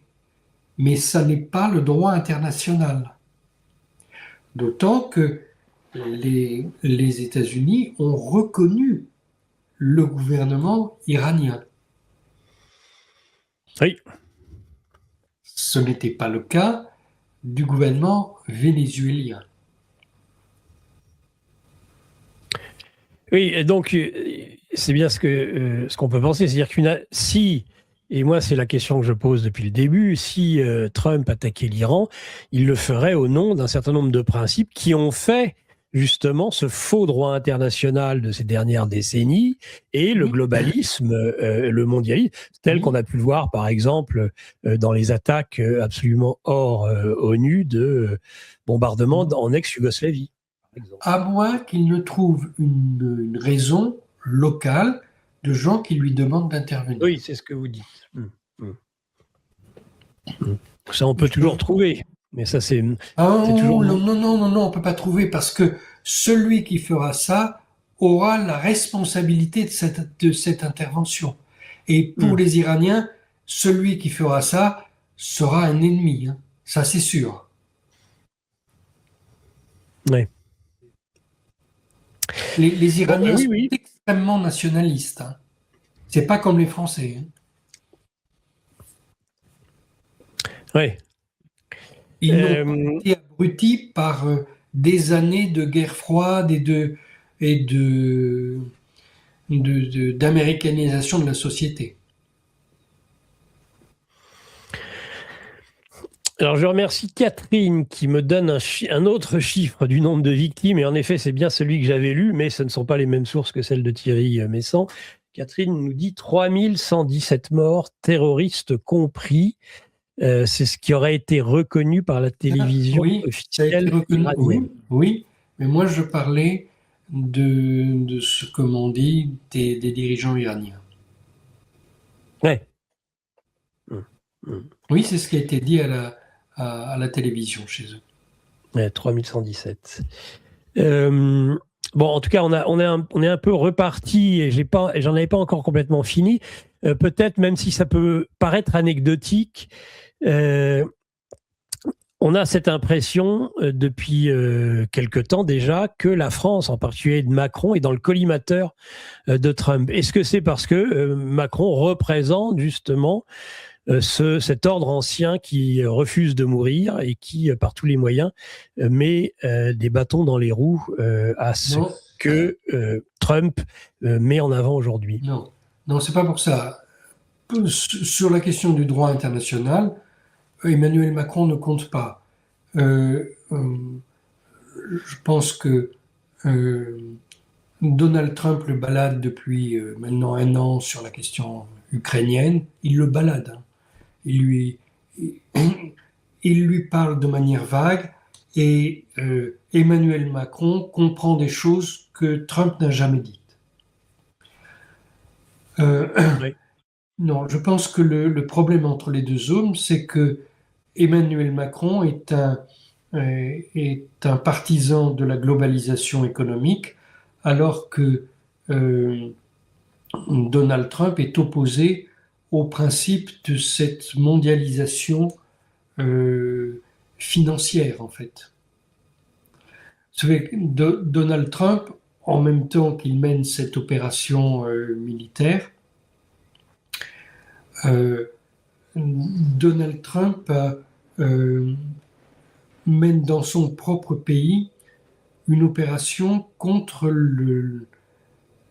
Mais ça n'est pas le droit international. D'autant que les États-Unis ont reconnu le gouvernement iranien. Oui. Ce n'était pas le cas du gouvernement vénézuélien. Oui, et donc c'est bien ce qu'on peut penser, c'est-à-dire et moi c'est la question que je pose depuis le début, si Trump attaquait l'Iran, il le ferait au nom d'un certain nombre de principes qui ont fait justement ce faux droit international de ces dernières décennies et le globalisme, le mondialisme, tel qu'on a pu le voir par exemple dans les attaques absolument hors ONU de bombardements en ex-Yougoslavie. À moins qu'il ne trouve une raison locale de gens qui lui demandent d'intervenir. Oui, c'est ce que vous dites. Ça, on peut toujours trouver, mais ça, c'est toujours... Non, on ne peut pas trouver, parce que celui qui fera ça aura la responsabilité de cette intervention. Et pour les Iraniens, celui qui fera ça sera un ennemi. Hein. Ça, c'est sûr. Ouais. Les Iraniens oui. sont extrêmement nationalistes. Hein. C'est pas comme les Français. Hein. Ouais. Ils n'ont pas été abrutis par des années de guerre froide d'américanisation de la société. Alors, je remercie Catherine qui me donne un autre chiffre du nombre de victimes. Et en effet, c'est bien celui que j'avais lu, mais ce ne sont pas les mêmes sources que celles de Thierry Messant. Catherine nous dit 3117 morts, terroristes compris. C'est ce qui aurait été reconnu par la télévision officielle iranienne. Oui, mais moi je parlais de ce que m'ont dit des dirigeants iraniens. Ouais. Oui, c'est ce qui a été dit à la télévision chez eux. Ouais, 3117. Bon, en tout cas, on est un peu reparti et j'en avais pas encore complètement fini. Peut-être, même si ça peut paraître anecdotique, on a cette impression depuis quelque temps déjà que la France, en particulier de Macron, est dans le collimateur de Trump. Est-ce que c'est parce que Macron représente justement cet ordre ancien qui refuse de mourir et qui, par tous les moyens, met des bâtons dans les roues à ce que Trump met en avant aujourd'hui? Non, c'est pas pour ça. Sur la question du droit international, Emmanuel Macron ne compte pas. Je pense que Donald Trump le balade depuis maintenant 1 an sur la question ukrainienne. Il le balade. Hein. Il lui parle de manière vague et Emmanuel Macron comprend des choses que Trump n'a jamais dites. Oui. Non, je pense que le problème entre les deux hommes, c'est que Emmanuel Macron est un partisan de la globalisation économique, alors que Donald Trump est opposé au principe de cette mondialisation financière, en fait. Vous savez, Donald Trump, en même temps qu'il mène cette opération militaire, Donald Trump mène dans son propre pays une opération contre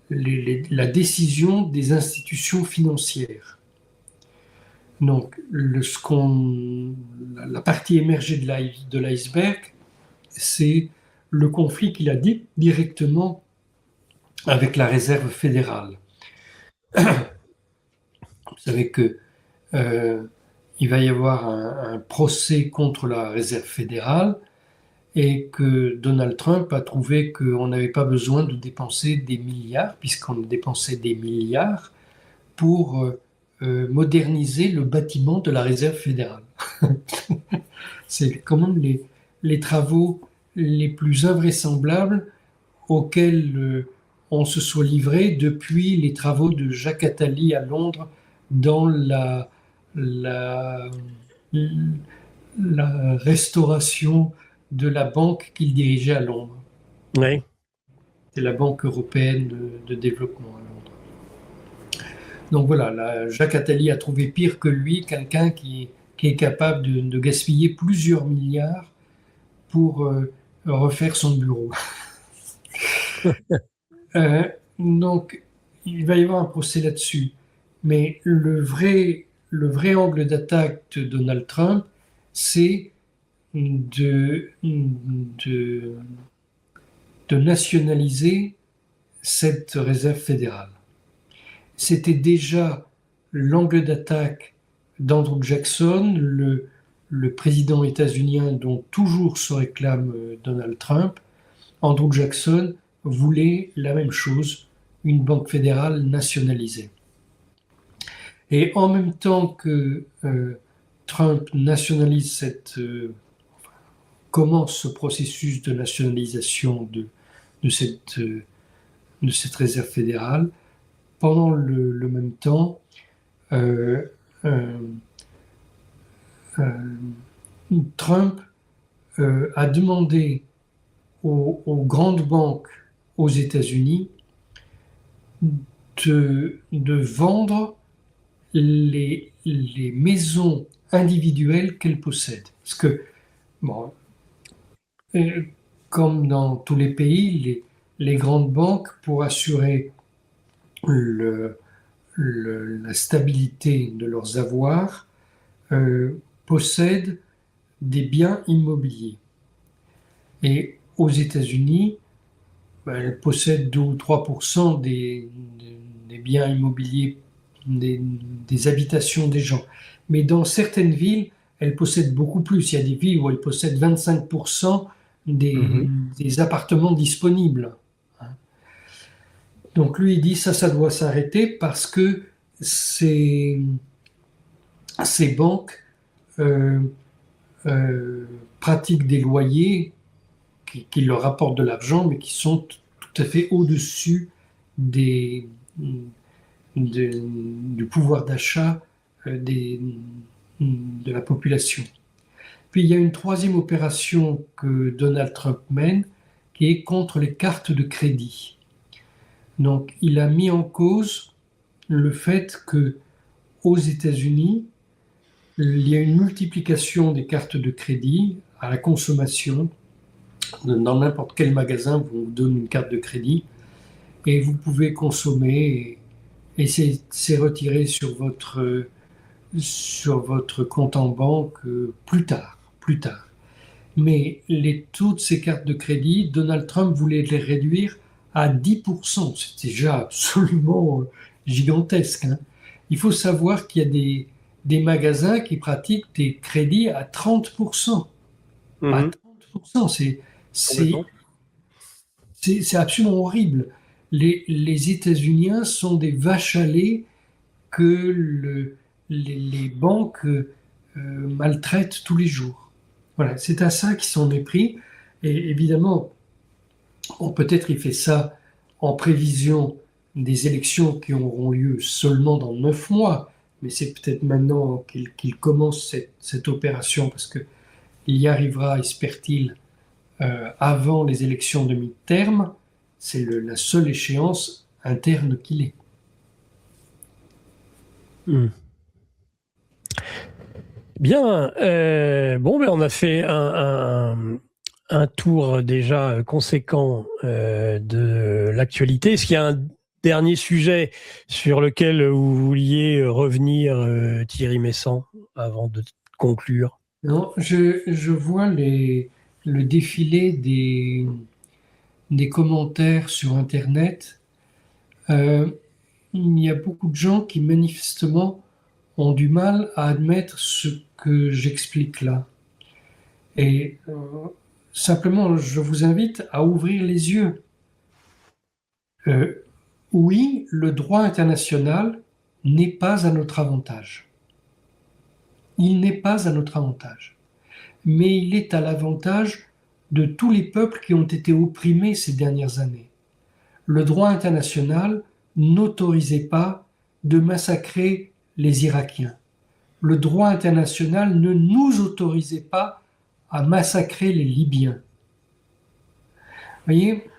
la décision des institutions financières. Donc, la partie émergée de l'iceberg, c'est le conflit qu'il a directement avec la Réserve fédérale. Vous savez que il va y avoir un procès contre la Réserve fédérale et que Donald Trump a trouvé qu'on n'avait pas besoin de dépenser des milliards, puisqu'on dépensait des milliards pour moderniser le bâtiment de la Réserve fédérale. C'est quand même les travaux les plus invraisemblables auxquels on se soit livré depuis les travaux de Jacques Attali à Londres dans la restauration de la banque qu'il dirigeait à Londres. Oui. C'est la Banque européenne de développement à Londres. Donc voilà, Jacques Attali a trouvé pire que lui quelqu'un qui est capable de gaspiller plusieurs milliards pour refaire son bureau. Donc, il va y avoir un procès là-dessus. Mais le vrai angle d'attaque de Donald Trump, c'est de nationaliser cette réserve fédérale. C'était déjà l'angle d'attaque d'Andrew Jackson, le président états-unien dont toujours se réclame Donald Trump. Andrew Jackson voulait la même chose, une banque fédérale nationalisée. Et en même temps que Trump nationalise commence ce processus de nationalisation de cette réserve fédérale, pendant le même temps, Trump a demandé aux grandes banques aux États-Unis de vendre les maisons individuelles qu'elle possède. Parce que, bon, comme dans tous les pays, les grandes banques, pour assurer le, la stabilité de leurs avoirs, possèdent des biens immobiliers. Et aux États-Unis, elles possèdent 2 ou 3% des biens immobiliers, des habitations des gens. Mais dans certaines villes, elles possèdent beaucoup plus. Il y a des villes où elles possèdent 25% des appartements disponibles. Donc lui, il dit ça doit s'arrêter parce que ces banques euh, pratiquent des loyers qui leur rapportent de l'argent, mais qui sont tout à fait au-dessus du pouvoir d'achat de la population. Puis il y a une troisième opération que Donald Trump mène, qui est contre les cartes de crédit. Donc il a mis en cause le fait que aux États-Unis, il y a une multiplication des cartes de crédit à la consommation. Dans n'importe quel magasin, vous donne une carte de crédit et vous pouvez consommer et c'est retiré sur votre compte en banque plus tard. Mais les taux de ces cartes de crédit, Donald Trump voulait les réduire à 10%. C'est déjà absolument gigantesque. Hein. Il faut savoir qu'il y a des magasins qui pratiquent des crédits à 30%. À 30%, c'est absolument horrible. Les États-Unis sont des vaches à lait que les banques maltraitent tous les jours. Voilà, c'est à ça qu'ils s'en est pris. Et évidemment, peut-être il fait ça en prévision des élections qui auront lieu seulement dans 9 mois, mais c'est peut-être maintenant qu'il commence cette opération parce qu'il y arrivera, espère-t-il, avant les élections de mi-terme. C'est la seule échéance interne qu'il ait. Bien, bon, ben on a fait un tour déjà conséquent de l'actualité. Est-ce qu'il y a un dernier sujet sur lequel vous vouliez revenir, Thierry Messant, avant de conclure? Non, je vois le défilé des commentaires sur Internet. Il y a beaucoup de gens qui manifestement ont du mal à admettre ce que j'explique là. Et simplement, je vous invite à ouvrir les yeux. Oui, le droit international n'est pas à notre avantage. Il n'est pas à notre avantage. Mais il est à l'avantage de tous les peuples qui ont été opprimés ces dernières années. Le droit international n'autorisait pas de massacrer les Irakiens. Le droit international ne nous autorisait pas à massacrer les Libyens. Vous voyez,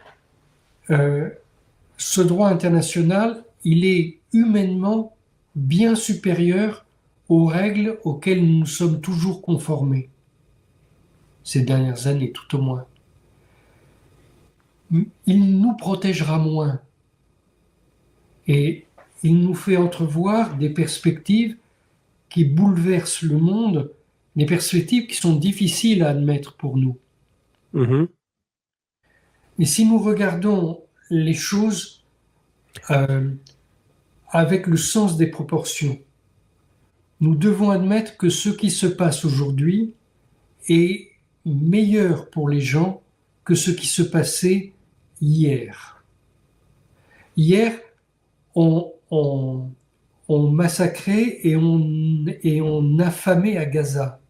ce droit international, il est humainement bien supérieur aux règles auxquelles nous nous sommes toujours conformés, ces dernières années tout au moins. Il nous protégera moins et il nous fait entrevoir des perspectives qui bouleversent le monde, des perspectives qui sont difficiles à admettre pour nous. Et si nous regardons les choses avec le sens des proportions, nous devons admettre que ce qui se passe aujourd'hui est meilleur pour les gens que ce qui se passait hier. Hier, on massacrait et on affamait à Gaza.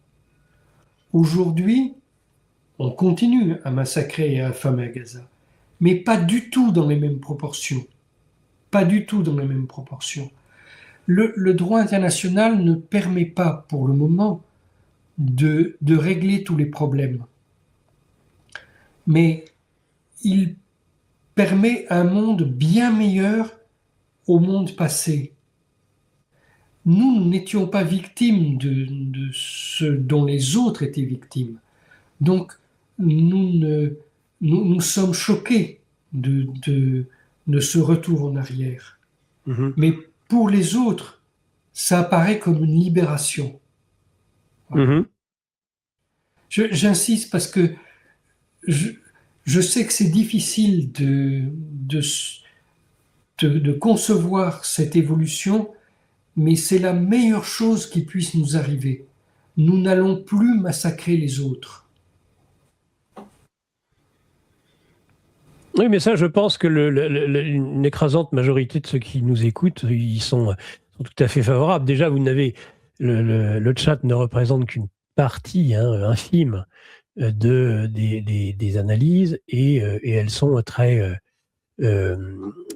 Aujourd'hui, on continue à massacrer et à affamer à Gaza, mais pas du tout dans les mêmes proportions. Pas du tout dans les mêmes proportions. Le droit international ne permet pas, pour le moment, de régler tous les problèmes. Mais il permet un monde bien meilleur au monde passé. nous n'étions pas victimes de ce dont les autres étaient victimes. Donc, nous sommes choqués de ce retour en arrière. Mais pour les autres, ça apparaît comme une libération. Voilà. J'insiste parce que je sais que c'est difficile de concevoir cette évolution, mais c'est la meilleure chose qui puisse nous arriver. Nous n'allons plus massacrer les autres. Oui, mais ça, je pense que une écrasante majorité de ceux qui nous écoutent, ils sont tout à fait favorables. Déjà, vous n'avez le chat ne représente qu'une partie infime des analyses et elles sont très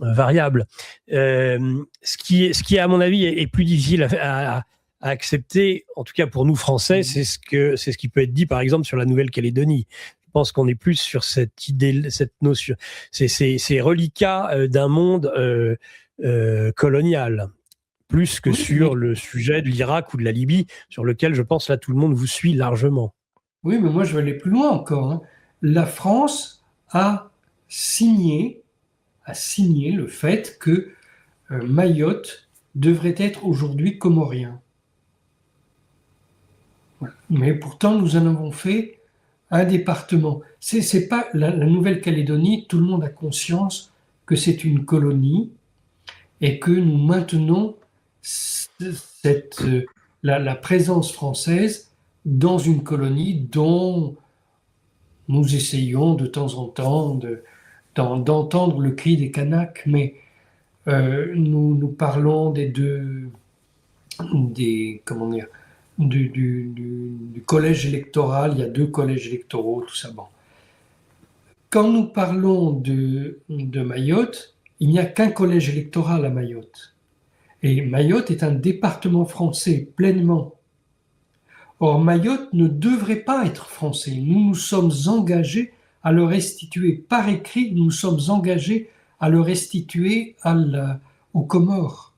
variables. Ce qui, à mon avis, est plus difficile à accepter, en tout cas pour nous Français, c'est ce qui peut être dit, par exemple, sur la Nouvelle-Calédonie. Je pense qu'on est plus sur cette idée, cette notion, ces reliquats d'un monde colonial, plus que sur le sujet de l'Irak ou de la Libye, sur lequel, je pense, là, tout le monde vous suit largement. Oui, mais moi, je vais aller plus loin encore. La France a signé le fait que Mayotte devrait être aujourd'hui comorien. Voilà. Mais pourtant, nous en avons fait un département. C'est pas la Nouvelle-Calédonie, tout le monde a conscience que c'est une colonie et que nous maintenons la présence française dans une colonie dont nous essayons de temps en temps d'entendre le cri des Kanaks, mais nous parlons du collège électoral. Il y a 2 collèges électoraux, tout ça. Bon. Quand nous parlons de Mayotte, il n'y a qu'un collège électoral à Mayotte. Et Mayotte est un département français pleinement. Or, Mayotte ne devrait pas être français. Nous nous sommes engagés à le restituer par écrit, nous nous sommes engagés à le restituer aux Comores.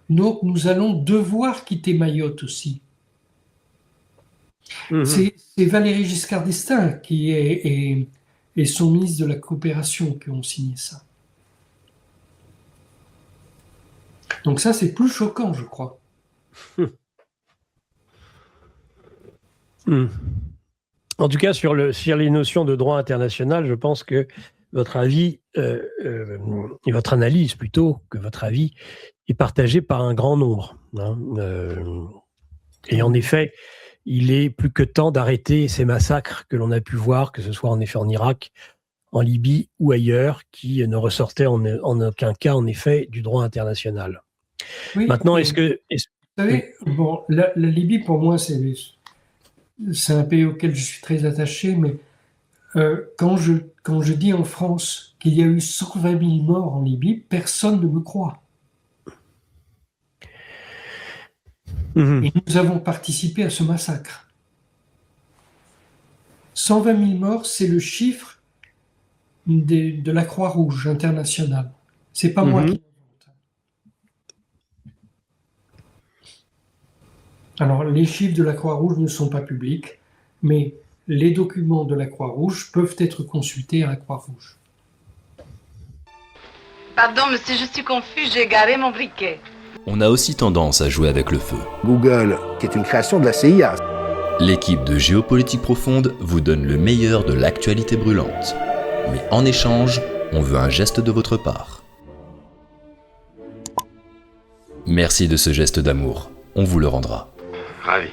Donc, nous allons devoir quitter Mayotte aussi. C'est Valéry Giscard d'Estaing qui est son ministre de la Coopération qui ont signé ça. Donc ça, c'est plus choquant, je crois. En tout cas, sur les notions de droit international, je pense que votre avis, et votre analyse plutôt que votre avis, est partagé par un grand nombre. Et en effet, il est plus que temps d'arrêter ces massacres que l'on a pu voir, que ce soit en effet en Irak, en Libye ou ailleurs, qui ne ressortaient en aucun cas, en effet, du droit international. Oui, maintenant, vous savez, bon, la Libye, pour moi, c'est un pays auquel je suis très attaché, mais quand je dis en France qu'il y a eu 120 000 morts en Libye, personne ne me croit. Et nous avons participé à ce massacre. 120 000 morts, c'est le chiffre de la Croix-Rouge internationale. C'est pas moi qui l'invente. Alors, les chiffres de la Croix-Rouge ne sont pas publics, mais les documents de la Croix-Rouge peuvent être consultés à la Croix-Rouge. Pardon, monsieur, je suis confus, j'ai égaré mon briquet. On a aussi tendance à jouer avec le feu. Google, qui est une création de la CIA. L'équipe de Géopolitique Profonde vous donne le meilleur de l'actualité brûlante. Mais en échange, on veut un geste de votre part. Merci de ce geste d'amour, on vous le rendra. Ravi.